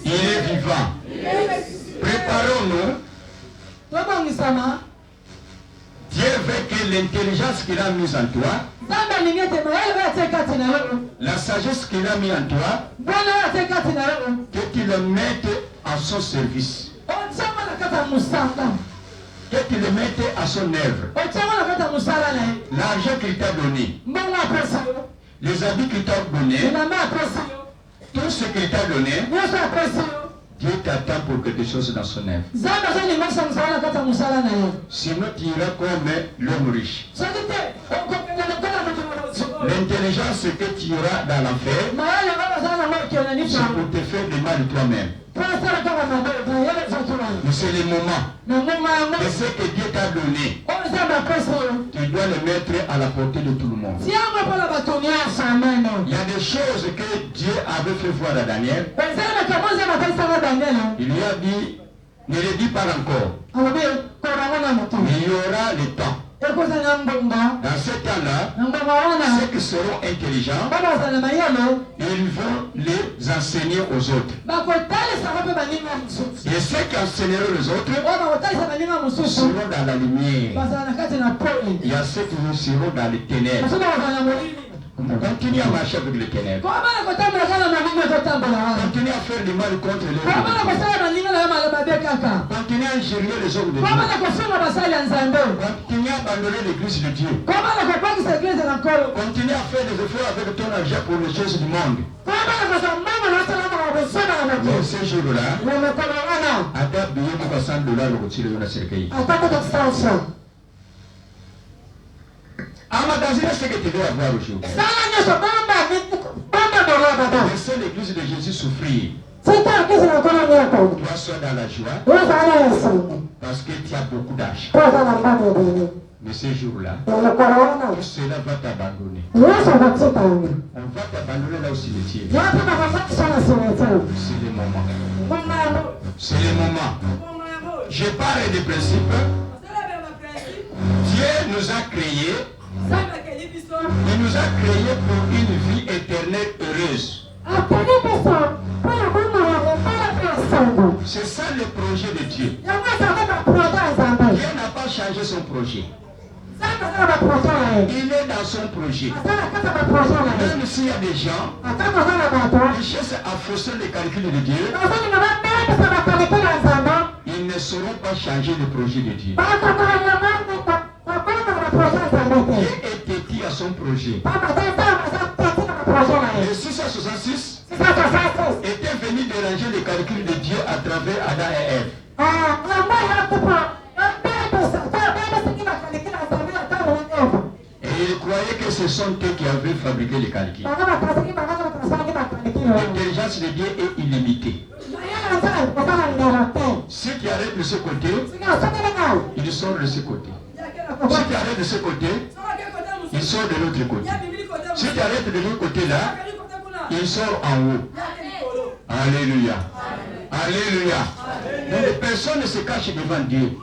Il est vivant. Préparons-nous. Dieu veut que l'intelligence qu'il a mise en toi, la sagesse qu'il a mise en toi, que tu le mettes à son service. Que tu le mettes à son œuvre. L'argent qu'il t'a donné, les habits qu'il t'a donné, tout ce qu'il t'a donné, Dieu t'attend pour quelque chose dans son œuvre. Sinon tu iras comme l'homme riche. L'intelligence que tu auras dans l'enfer, c'est pour te faire du mal toi-même. Mais c'est le moment. Et ce que Dieu t'a donné, tu dois le mettre à la portée de tout le monde. Il y a des choses que Dieu avait fait voir à Daniel. Il lui a dit, ne le dis pas encore. Mais il y aura le temps. Dans ce temps-là, ceux qui seront intelligents, ils vont les enseigner aux autres. Et ceux qui enseigneront les autres seront dans la lumière. Il y a ceux qui seront dans les ténèbres. Continue à marcher avec les ténèbres. Continue à faire du mal contre les autres. Continue à gérer les hommes de Dieu. Continue à abandonner l'église de Dieu. Continue à faire des efforts avec ton argent pour les choses du monde. Mais ce jour-là, à ta billet pour $100 au retirer de la cercueil. C'est ce que tu dois avoir aujourd'hui. Laissez l'église de Jésus souffrir. Toi, sois dans la joie. Parce que tu as beaucoup d'argent. Mais ces jours-là, tout cela va t'abandonner. On va t'abandonner là au cimetière. C'est le moment. C'est le moment. Je parle des principes. Dieu nous a créés. Il nous a créés pour une vie éternelle heureuse. C'est ça le projet de Dieu. Dieu n'a pas changé son projet. Il est dans son projet. Même s'il y a des gens qui cherchent à fausser les calculs de Dieu, ils ne sauront pas changer le projet de Dieu. Dieu est petit à son projet. Le 666 était venu déranger les calculs de Dieu à travers Adam et Ève. Et il croyait que ce sont eux qui avaient fabriqué les calculs. L'intelligence de Dieu est illimitée. Ceux qui arrêtent de ce côté, ils sortent de ce côté. Ceux qui arrêtent de ce côté, ils sortent de l'autre côté. Ceux qui arrêtent de l'autre côté là, ils sortent en haut. Alléluia. Alléluia. Mais personne ne se cache devant Dieu.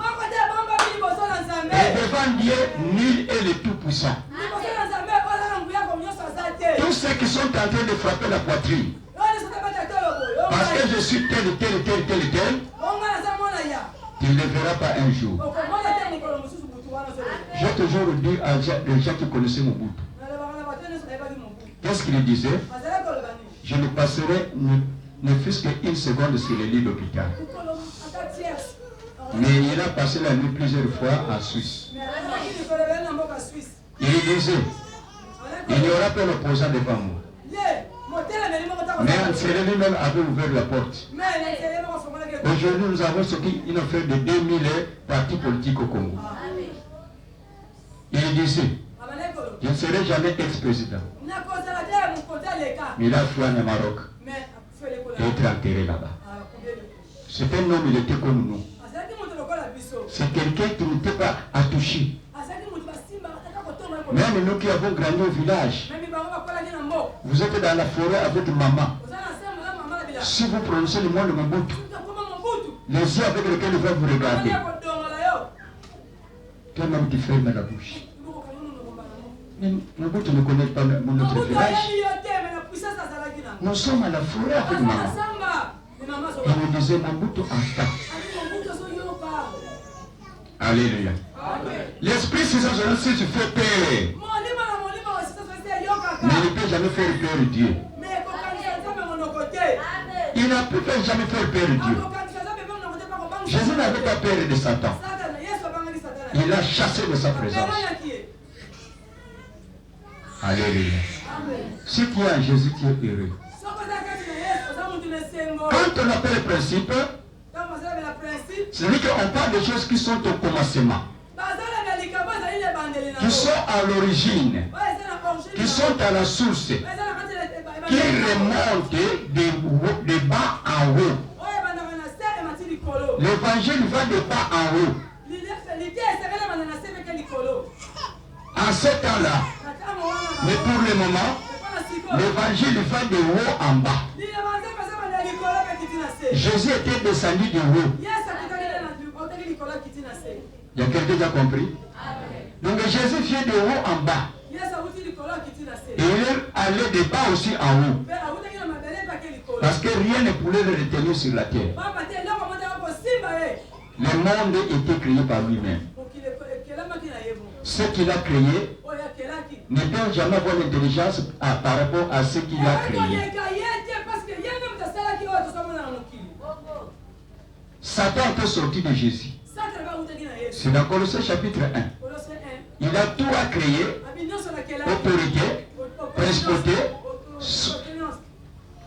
Et devant Dieu, nul est le tout-puissant. Tous ceux qui sont en train de frapper la poitrine, parce que je suis tel, tel, tel, tel, tel, tu ne le verras pas un jour. J'ai toujours dit à des gens qui connaissaient Mobutu. Qu'est-ce qu'il disait? Je ne passerai ne fût-ce qu'une seconde sur le lit d'hôpital. Mais il a passé la nuit plusieurs fois en Suisse. Il disait, il n'y aura pas l'opposant devant moi. Mais Ansele lui-même avait ouvert la porte. Aujourd'hui, nous avons ce qu'il a fait de 2000 partis politiques au Congo. Il disait, je ne serai jamais ex-président. Mais il a fui en Maroc et être enterré là-bas. C'est un homme, il était comme nous. C'est quelqu'un qui n'était pas à toucher. Même nous qui avons grandi au village, vous êtes dans la forêt avec maman. Si vous prononcez le mot de Mobutu, les yeux avec lesquels il va vous regarder, toi-même tu fermes la bouche. Mais Mobutu ne connaît pas notre village. Nous sommes à la forêt avec maman. Il me disait Mobutu entend. Alléluia. L'Esprit Saint, si tu fais paix, mais il ne peut jamais faire peur de Dieu. Il n'a pu jamais faire peur de Dieu. Jésus n'avait pas peur de Satan. Il l'a chassé de sa présence. Alléluia. Si tu es en Jésus, tu es heureux. Quand on appelle le principe, c'est-à-dire qu'on parle des choses qui sont au commencement, qui sont à l'origine, qui sont à la source, qui remontent de bas en haut. L'évangile va de bas en haut. En ce temps-là, mais pour le moment, l'évangile va de haut en bas. Jésus était descendu de haut. Il y a quelqu'un qui a compris? Donc Jésus vient de haut en bas. Et il est allé de bas aussi en haut. Parce que rien ne pouvait le retenir sur la terre. Le monde était créé par lui-même. Ce qu'il a créé ne peut jamais avoir l'intelligence par rapport à ce qu'il a créé. Satan était sorti de Jésus. C'est dans Colossiens chapitre 1. Il a tout à créer, autorité, principauté,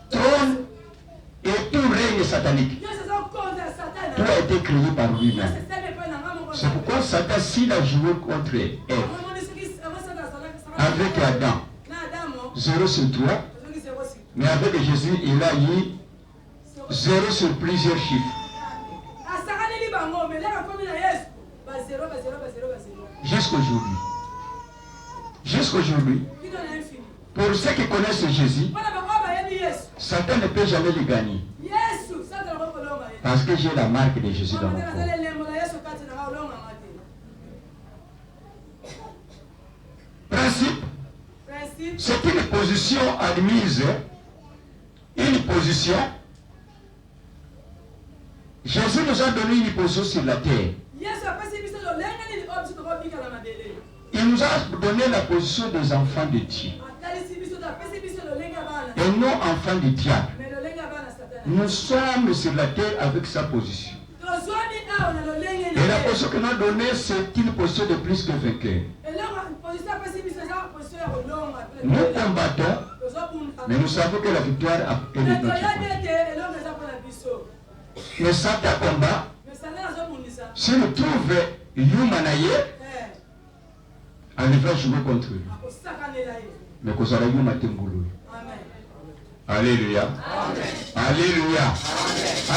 trône et tout règne satanique. Tout a été créé par lui-même. C'est pourquoi Satan, s'il a joué contre Ève, avec Adam, 0 sur 3, mais avec Jésus, il a eu 0 sur plusieurs chiffres. Jusqu'aujourd'hui. Jusqu'aujourd'hui. Pour ceux qui connaissent Jésus, Satan ne peut jamais le gagner. Parce que j'ai la marque de Jésus dans mon corps. Principe, c'est une position admise, une position. Jésus nous a donné une position sur la terre. Il nous a donné la position des enfants de Dieu. Et non enfants du diable. Nous sommes sur la terre avec sa position. Et la position qu'il nous a donnée, c'est une position de plus que vainqueur. Nous combattons, mais nous savons que la victoire est de notre côté. Mais Satan combat. Si nous trouvons Yumanaye, on va jouer contre lui. Mais qu'on s'en aille Matemboulou. Alléluia. Alléluia.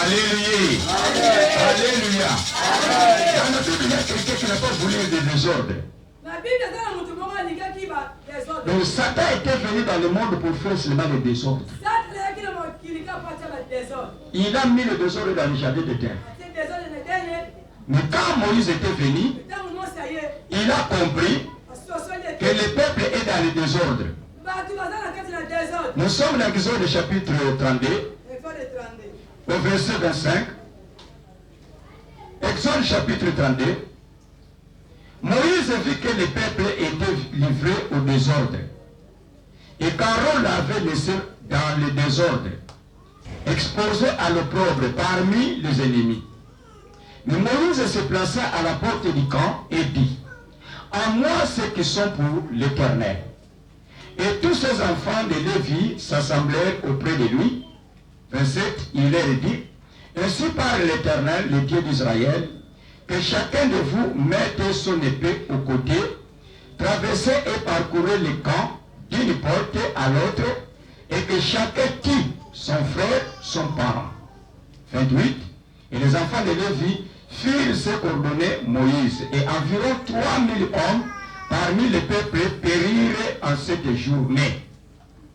Alléluia. Alléluia. Dans la Bible, il y a quelqu'un qui n'a pas voulu des désordres. Donc Satan était venu dans le monde pour faire seulement le désordre. Il a mis le désordre dans le jardin de terre. Mais quand Moïse était venu, il a compris que le peuple est dans le désordre. Nous sommes dans l'Exode chapitre 32, au verset 25. Exode chapitre 32. Moïse vit que le peuple était livré au désordre. Et qu'Aaron l'avait laissé dans le désordre, exposé à l'opprobre parmi les ennemis. Mais Moïse se plaça à la porte du camp et dit: à moi ceux qui sont pour l'Éternel. Et tous ses enfants de Lévi s'assemblèrent auprès de lui. 27, il leur dit: ainsi parle l'Éternel, le Dieu d'Israël, que chacun de vous mette son épée au côté, traversez et parcourez le camp d'une porte à l'autre, et que chacun tue son frère, son parent. 28, et les enfants de Lévi firent ce qu'ordonnait Moïse, et environ 3000 hommes parmi le peuple périrent en cette journée.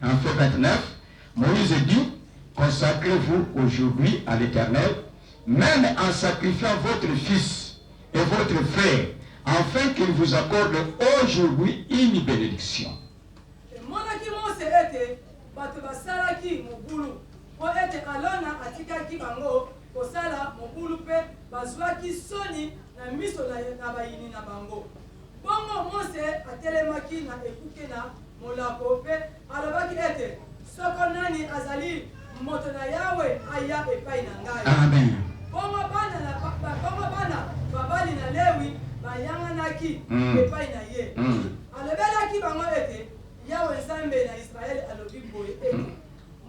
En fait 29, Moïse dit: consacrez-vous aujourd'hui à l'Éternel, même en sacrifiant votre fils et votre frère, afin qu'il vous accorde aujourd'hui une bénédiction. atikaki bango kosala mobulu mpe bazwaki soni na miso na bayini na bango. Bongo Mose atelemaki na ekuke na molako mpe alobaki ete soko nani azali moto na Yawe aya epai na ngai. Amen. Bongo bana babali na Lewi bayanganaki epai na ye. Alobelaki bango ete Yawe Nzambe na Israeli alobi boye ete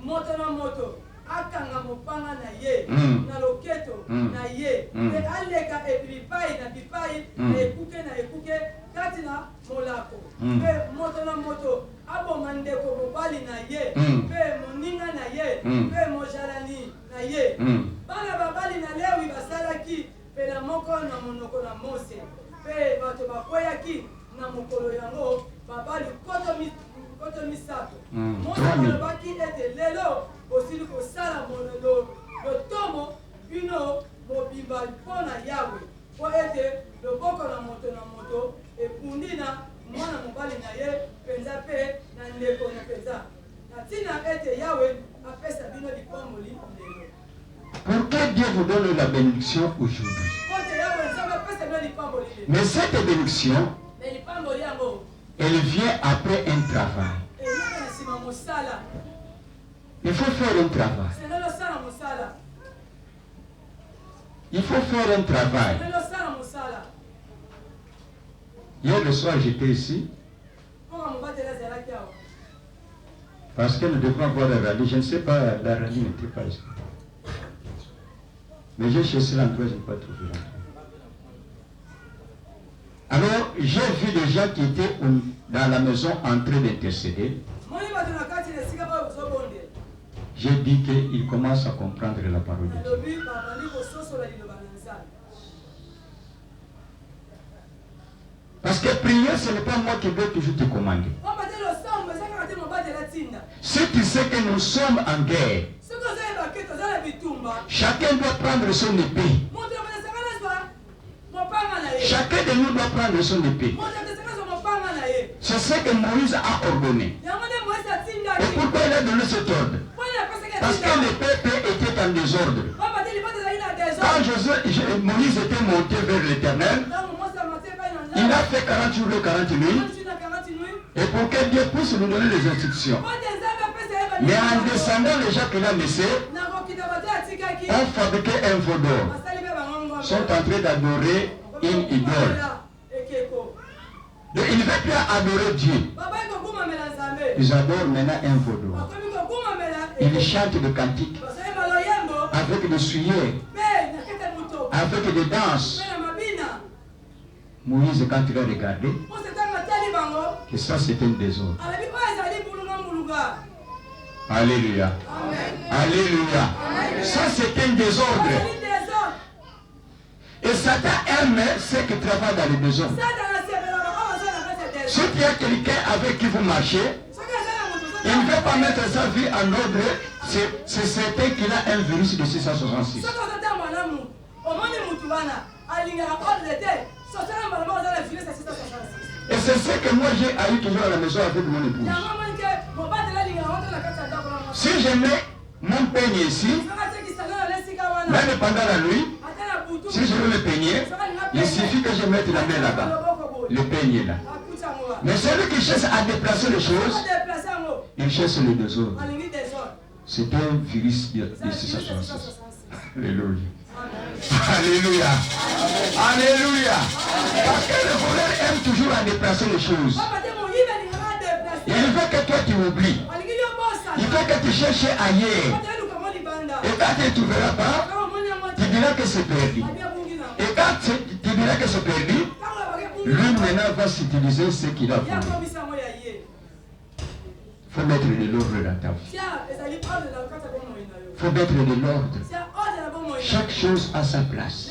moto na moto akanga mopanga na ye na loketo na ye mpe aleka ebipai na bipai na ekuke kati na molako mpe moto na moto aboma ndeko mobali na ye mpe moninga na ye mpe mojalani na ye. Bana babali na Lewi basalaki mpela moko na monoko na Mose mpe bato bakweyaki na mokolo yango babali koto misato. Mose alobaki ete lelo osili kosala lotomo bino mobimba mpo na Yawe mpo ete loboko na moto epundi na mwana mobali na ye penza mpe na ndeko na penza na ntina ete Yawe apesa bino lipamboli lelo. Pourquoi Dieu vous donne la bénédiction aujourd'hui? Mais cette bénédiction, elle vient après un travail. Il faut faire un travail. Il faut faire un travail. Hier le soir, j'étais ici. Parce que nous devons avoir la radio. Je ne sais pas, la radio n'était pas ici. Mais j'ai cherché l'endroit, je n'ai pas trouvé l'endroit. Alors, j'ai vu des gens qui étaient dans la maison en train d'intercéder. J'ai dit qu'ils commencent à comprendre la parole de Dieu. Parce que prier, ce n'est pas moi qui vais toujours te commander. Si tu sais que nous sommes en guerre, chacun doit prendre son épée. Chacun de nous doit prendre son épée. C'est ce que Moïse a ordonné. Et pourquoi il a donné cet ordre? Parce que le peuple était en désordre. Quand Moïse était monté vers l'Éternel, il a fait 40 jours et 40 nuits. Et pour que Dieu puisse nous donner les instructions. Mais en descendant, les gens qu'il a laissés ont fabriqué un veau d'or. Sont en train d'adorer une idole. Donc, ils ne veulent plus adorer Dieu. Ils adorent maintenant un veau d'or. Ils chantent des cantiques avec des sueurs, avec des danses. Moïse, quand il a regardé, que ça c'est un désordre. Alléluia. Alléluia. Ça c'est un désordre. Et Satan aime ceux qui travaillent dans le désordre. Si il y a quelqu'un avec qui vous marchez, il ne veut pas mettre sa vie en ordre, c'est certain qu'il a un virus de 666. Et c'est ce que moi j'ai haï toujours à la maison avec mon épouse. Si je mets mon peigne ici, même pendant la nuit, si je veux me peigner, il suffit que je mette la main là-bas, le peigne là. Mais celui qui cherche à déplacer les choses, il cherche le désordre. C'est un virus de 666. Alléluia. Alléluia. Alléluia. Parce que le voleur aime toujours à déplacer les choses. Il veut que toi tu oublies. Il veut que tu cherches ailleurs. Et quand tu ne trouveras pas, tu diras que c'est perdu. Et quand tu diras que c'est perdu, lui maintenant va s'utiliser ce qu'il a voulu. Il faut mettre de l'ordre dans ta vie. Il faut mettre de l'ordre. Chaque chose a sa place.